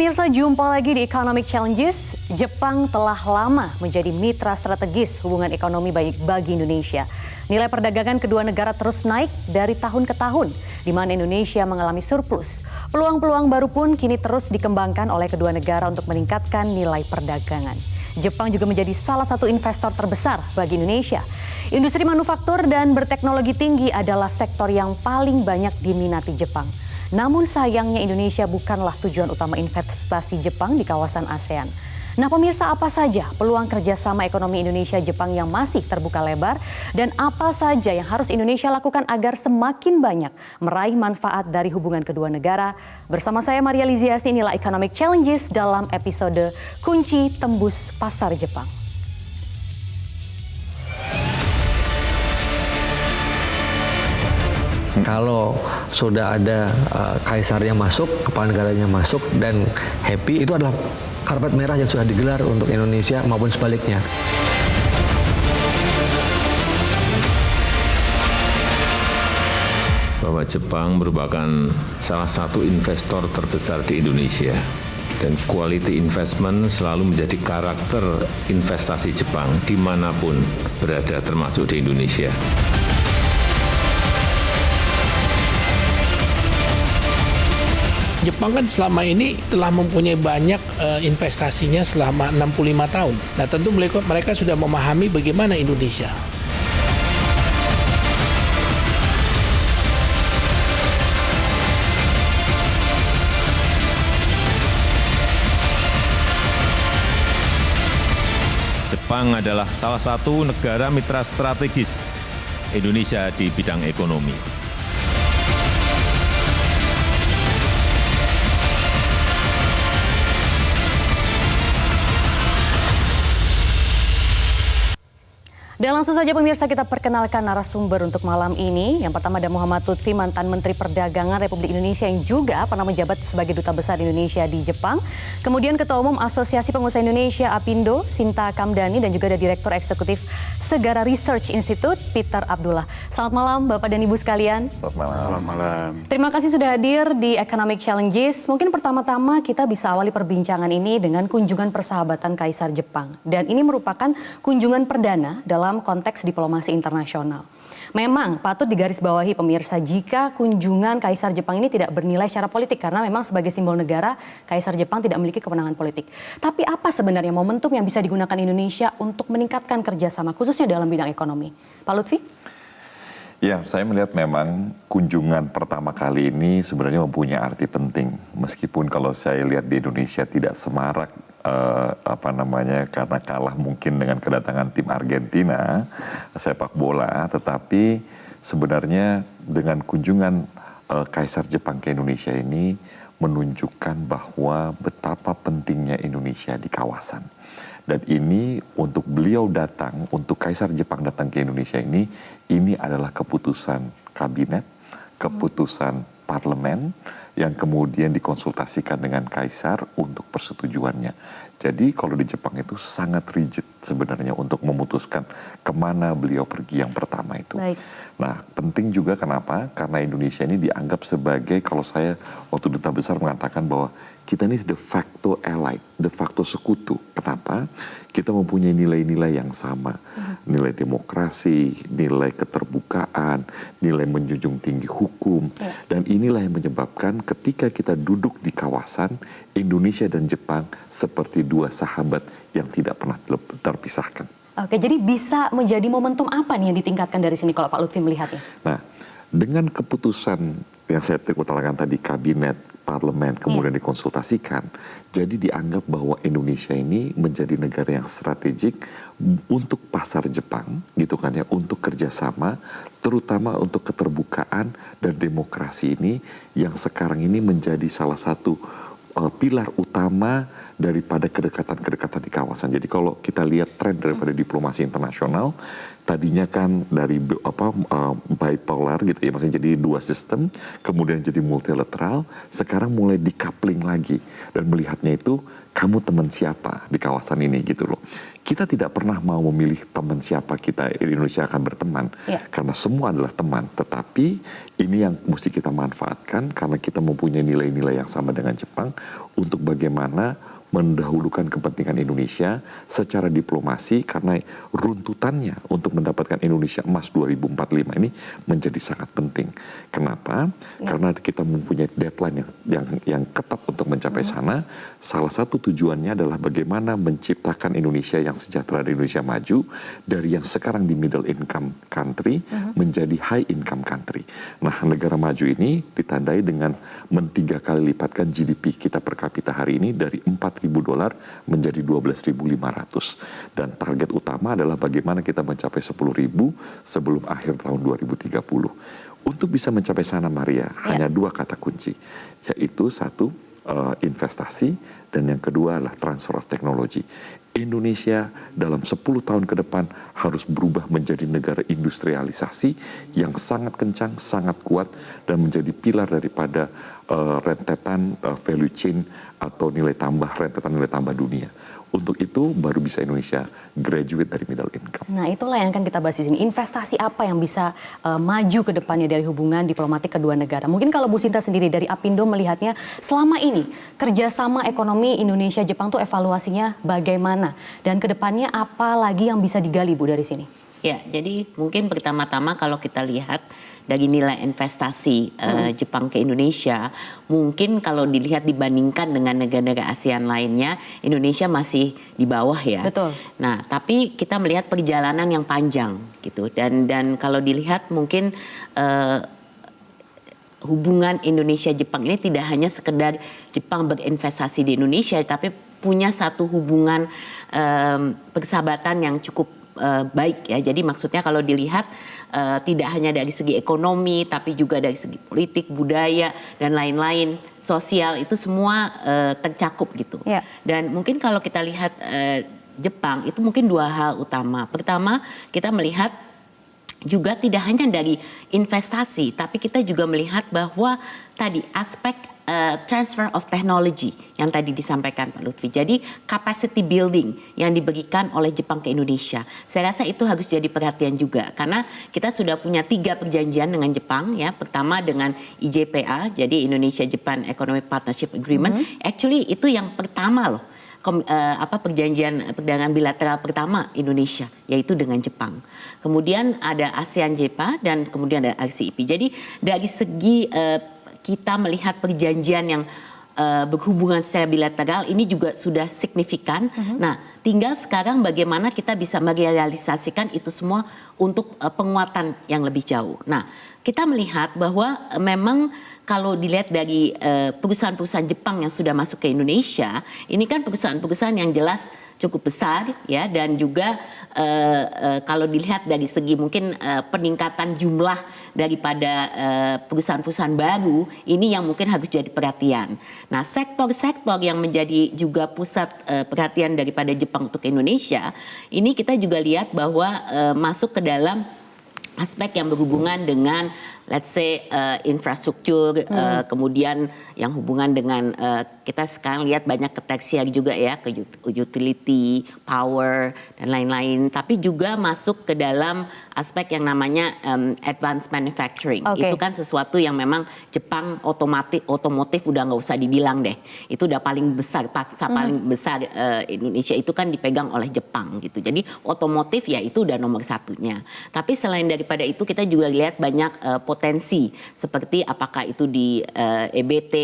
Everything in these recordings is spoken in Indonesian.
pemirsa, jumpa lagi di Economic Challenges. Jepang telah lama menjadi mitra strategis hubungan ekonomi bagi Indonesia. Nilai perdagangan kedua negara terus naik dari tahun ke tahun, di mana Indonesia mengalami surplus. Peluang-peluang baru pun kini terus dikembangkan oleh kedua negara untuk meningkatkan nilai perdagangan. Jepang juga menjadi salah satu investor terbesar bagi Indonesia. Industri manufaktur dan berteknologi tinggi adalah sektor yang paling banyak diminati Jepang. Namun sayangnya Indonesia bukanlah tujuan utama investasi Jepang di kawasan ASEAN. Nah pemirsa, apa saja peluang kerjasama ekonomi Indonesia-Jepang yang masih terbuka lebar? Dan apa saja yang harus Indonesia lakukan agar semakin banyak meraih manfaat dari hubungan kedua negara? Bersama saya Maria Liziasi, inilah Economic Challenges dalam episode Kunci Tembus Pasar Jepang. Kalau sudah ada kaisarnya masuk, kepala negaranya masuk dan happy, itu adalah karpet merah yang sudah digelar untuk Indonesia maupun sebaliknya. Bahwa Jepang merupakan salah satu investor terbesar di Indonesia. Dan quality investment selalu menjadi karakter investasi Jepang dimanapun berada, termasuk di Indonesia. Jepang kan selama ini telah mempunyai banyak investasinya selama 65 tahun. Nah tentu mereka sudah memahami bagaimana Indonesia. Jepang adalah salah satu negara mitra strategis Indonesia di bidang ekonomi. Dan langsung saja pemirsa, kita perkenalkan narasumber untuk malam ini. Yang pertama ada Muhammad Lutfi, mantan Menteri Perdagangan Republik Indonesia yang juga pernah menjabat sebagai Duta Besar Indonesia di Jepang. Kemudian Ketua Umum Asosiasi Pengusaha Indonesia APindo, Sinta Kamdani, dan juga ada Direktur Eksekutif Segara Research Institute, Peter Abdullah. Selamat malam Bapak dan Ibu sekalian. Selamat malam. Selamat malam. Terima kasih sudah hadir di Economic Challenges. Mungkin pertama-tama kita bisa awali perbincangan ini dengan kunjungan persahabatan Kaisar Jepang. Dan ini merupakan kunjungan perdana dalam konteks diplomasi internasional. Memang patut digarisbawahi pemirsa jika kunjungan Kaisar Jepang ini tidak bernilai secara politik karena memang sebagai simbol negara Kaisar Jepang tidak memiliki kewenangan politik. Tapi apa sebenarnya momentum yang bisa digunakan Indonesia untuk meningkatkan kerjasama khususnya dalam bidang ekonomi? Pak Lutfi? Ya, saya melihat memang kunjungan pertama kali ini sebenarnya mempunyai arti penting. Meskipun kalau saya lihat di Indonesia tidak semarak karena kalah mungkin dengan kedatangan tim Argentina sepak bola, tetapi sebenarnya dengan kunjungan Kaisar Jepang ke Indonesia ini menunjukkan bahwa betapa pentingnya Indonesia di kawasan. Dan ini untuk beliau datang, untuk Kaisar Jepang datang ke Indonesia ini adalah keputusan kabinet, keputusan parlemen yang kemudian dikonsultasikan dengan Kaisar untuk persetujuannya. Jadi kalau di Jepang itu sangat rigid sebenarnya untuk memutuskan kemana beliau pergi yang pertama itu. Baik. Nah penting juga kenapa? Karena Indonesia ini dianggap sebagai, kalau saya waktu Duta Besar mengatakan bahwa kita ini de facto ally, de facto sekutu. Kenapa? Kita mempunyai nilai-nilai yang sama. Nilai demokrasi, nilai keterbukaan, nilai menjunjung tinggi hukum. Dan inilah yang menyebabkan ketika kita duduk di kawasan, Indonesia dan Jepang seperti dua sahabat yang tidak pernah terpisahkan. Oke, jadi bisa menjadi momentum apa nih yang ditingkatkan dari sini kalau Pak Lutfi melihatnya? Nah, dengan keputusan yang saya utarakan tadi, kabinet, parlemen, kemudian dikonsultasikan, jadi dianggap bahwa Indonesia ini menjadi negara yang strategik untuk pasar Jepang, gitu kan ya, untuk kerjasama, terutama untuk keterbukaan dan demokrasi ini yang sekarang ini menjadi salah satu pilar utama daripada kedekatan-kedekatan di kawasan. Jadi kalau kita lihat tren daripada diplomasi internasional, tadinya kan dari bipolar gitu ya, maksudnya jadi dua sistem, kemudian jadi multilateral, sekarang mulai decoupling lagi dan melihatnya itu kamu teman siapa di kawasan ini gitu loh. kita tidak pernah mau memilih teman siapa kita Indonesia akan berteman, karena semua adalah teman. Tetapi ini yang mesti kita manfaatkan karena kita mempunyai nilai-nilai yang sama dengan Jepang untuk bagaimana mendahulukan kepentingan Indonesia secara diplomasi, karena runtutannya untuk mendapatkan Indonesia emas 2045 ini menjadi sangat penting. Kenapa? Karena kita mempunyai deadline yang ketat untuk mencapai sana. Salah satu tujuannya adalah bagaimana menciptakan Indonesia yang sejahtera dan Indonesia maju dari yang sekarang di middle income country menjadi high income country. Nah, negara maju ini ditandai dengan 3 kali lipatkan GDP kita per kapita hari ini dari $4.000 menjadi 12.500, dan target utama adalah bagaimana kita mencapai 10.000 sebelum akhir tahun 2030. Untuk bisa mencapai sana, Maria, hanya 2 kata kunci, yaitu satu, investasi, dan yang kedua adalah transfer of technology. Indonesia dalam 10 tahun ke depan harus berubah menjadi negara industrialisasi yang sangat kencang, sangat kuat, dan menjadi pilar daripada rentetan value chain atau rentetan nilai tambah dunia. Untuk itu baru bisa Indonesia graduate dari middle income. Nah, itulah yang akan kita bahas di sini. Investasi apa yang bisa maju ke depannya dari hubungan diplomatik kedua negara? Mungkin kalau Bu Sinta sendiri dari Apindo melihatnya selama ini kerjasama ekonomi Indonesia-Jepang tuh evaluasinya bagaimana? Dan ke depannya apa lagi yang bisa digali, Bu, dari sini? Ya, jadi mungkin pertama-tama kalau kita lihat dari nilai investasi Jepang ke Indonesia, mungkin kalau dilihat dibandingkan dengan negara-negara ASEAN lainnya, Indonesia masih di bawah ya. Betul. Nah, tapi kita melihat perjalanan yang panjang gitu, dan kalau dilihat mungkin hubungan Indonesia-Jepang ini tidak hanya sekedar Jepang berinvestasi di Indonesia, tapi punya satu hubungan persahabatan yang cukup baik ya. Jadi maksudnya kalau dilihat tidak hanya dari segi ekonomi, tapi juga dari segi politik, budaya, dan lain-lain, sosial, itu semua tercakup gitu. Yeah. Dan mungkin kalau kita lihat Jepang, itu mungkin 2 hal utama. Pertama, kita melihat juga tidak hanya dari investasi, tapi kita juga melihat bahwa tadi aspek transfer of technology yang tadi disampaikan Pak Lutfi. Jadi capacity building yang diberikan oleh Jepang ke Indonesia. Saya rasa itu harus jadi perhatian juga, karena kita sudah punya 3 perjanjian dengan Jepang ya. Pertama dengan IJPA, jadi Indonesia Japan Economic Partnership Agreement. Actually itu yang pertama loh. Perjanjian perdagangan bilateral pertama Indonesia, yaitu dengan Jepang. Kemudian ada ASEAN JPA dan kemudian ada RCEP. Jadi dari segi kita melihat perjanjian yang berhubungan secara bilateral ini juga sudah signifikan. Nah, tinggal sekarang bagaimana kita bisa merealisasikan itu semua untuk penguatan yang lebih jauh. Nah, kita melihat bahwa memang kalau dilihat dari perusahaan-perusahaan Jepang yang sudah masuk ke Indonesia, ini kan perusahaan-perusahaan yang jelas cukup besar ya, dan juga kalau dilihat dari segi mungkin peningkatan jumlah daripada perusahaan-perusahaan baru ini yang mungkin harus jadi perhatian. Nah, sektor-sektor yang menjadi juga pusat perhatian daripada Jepang untuk Indonesia, ini kita juga lihat bahwa masuk ke dalam aspek yang berhubungan dengan let's say infrastruktur, kemudian yang hubungan dengan kita sekarang lihat banyak ke tersier juga ya, ke utility, power dan lain-lain, tapi juga masuk ke dalam aspek yang namanya advanced manufacturing. Itu kan sesuatu yang memang Jepang otomotif udah nggak usah dibilang deh, itu udah paling besar, paling besar Indonesia itu kan dipegang oleh Jepang gitu. Jadi otomotif ya itu udah nomor satunya. Tapi selain daripada itu kita juga lihat banyak potensi seperti apakah itu di EBT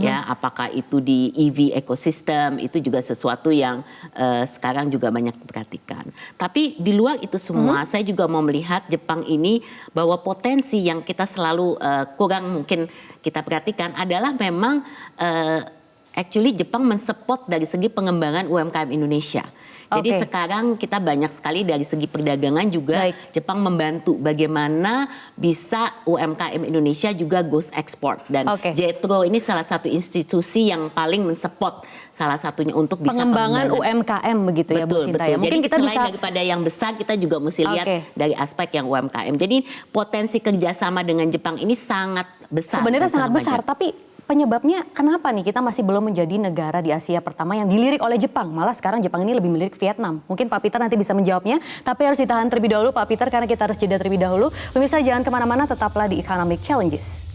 ya, apakah itu di EV ecosystem, itu juga sesuatu yang sekarang juga banyak diperhatikan. Tapi di luar itu semua saya juga mau melihat Jepang ini bahwa potensi yang kita selalu kurang mungkin kita perhatikan adalah memang actually Jepang mensupport dari segi pengembangan UMKM Indonesia. Jadi sekarang kita banyak sekali dari segi perdagangan juga Jepang membantu bagaimana bisa UMKM Indonesia juga goes export. Dan JETRO ini salah satu institusi yang paling mensupport salah satunya untuk bisa pengembangan UMKM begitu ya Bu Sinta. Ya. Mungkin jadi kita selain bisa daripada yang besar kita juga mesti lihat dari aspek yang UMKM. Jadi potensi kerjasama dengan Jepang ini sangat besar. Sebenarnya sangat besar, tapi penyebabnya kenapa nih kita masih belum menjadi negara di Asia pertama yang dilirik oleh Jepang? Malah sekarang Jepang ini lebih melirik Vietnam. Mungkin Pak Peter nanti bisa menjawabnya, tapi harus ditahan terlebih dahulu Pak Peter karena kita harus jeda terlebih dahulu. Pemirsa jangan kemana-mana, tetaplah di Economic Challenges.